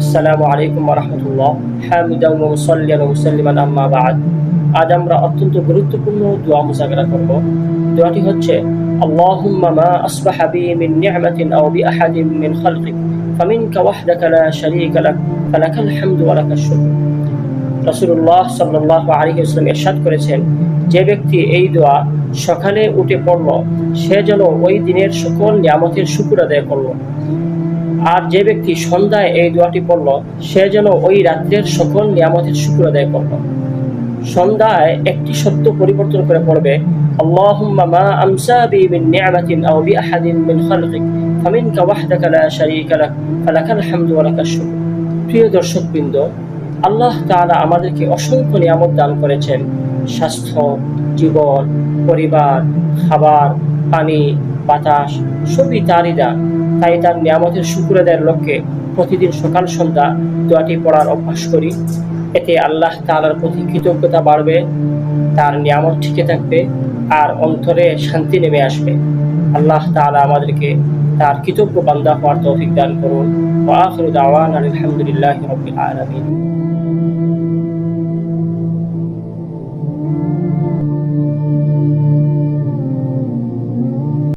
আসসালামু আলাইকুম ওয়া রাহমাতুল্লাহ হামিদান ওয়া মুসাল্লিয়ান ওয়া মুসাল্লিমান আম্মা বা'দ। আজ আমরা অত্যন্ত গুরুত্বপূর্ণ দোয়া মুযাকারা করব। দোয়াটি হচ্ছে আল্লাহুম্মা মা আসবাহা বি মিন নি'মাতিন আও বি আহাদিন মিন খালকিক ফামিনকা ওয়াহদাকা লা শারীকা লাক ফালাকাল হামদু ওয়া লাকাশ শুকর। রাসূলুল্লাহ সাল্লাল্লাহু আলাইহি ওয়াসাল্লাম ইরশাদ করেছেন, যে ব্যক্তি এই দোয়া সকালে উঠে পড়ল সে যেন ওই দিনের সকল নিয়ামতের শুকর আদায় করল, আর যে ব্যক্তি সন্ধ্যায় এই দোয়াটি পড়ল সে যেন ওই রাত্রের সকল নিয়ামতের শুকর আদায় করল। সন্ধ্যায় একটি শব্দ পরিবর্তন করে পড়বে আল্লাহুম্মা মা আমসা বি মিন নি'মাতিন আও বি আহাদিন মিন খালকিক ফামিনকা ওয়াহদাকা লা শারীকা লাক ফালাকাল হামদু ওয়া লাকাশ শুকর। প্রিয় দর্শকবৃন্দ, আল্লাহ তাআলা আমাদেরকে অসংখ্য নিয়ামত দান করেছেন। স্বাস্থ্য, জীবন, পরিবার, খাবার, পানি, বাতাস সবই তারই দান। তাই তার নিয়ামতের শুকর আদায়ের লক্ষ্যে প্রতিদিন সকাল সন্ধ্যা দোয়াটি পড়ার অভ্যাস করি। এতে আল্লাহ তাআলার প্রতি কৃতজ্ঞতা বাড়বে, তার নিয়ামত টিকে থাকবে, আর অন্তরে শান্তি নেমে আসবে। আল্লাহ তাআলা আমাদেরকে তার কৃতজ্ঞ বান্দা হওয়ার তৌফিক দান করুন। ওয়া আখিরু দাওয়ানা আলহামদুলিল্লাহি রাব্বিল আলামিন।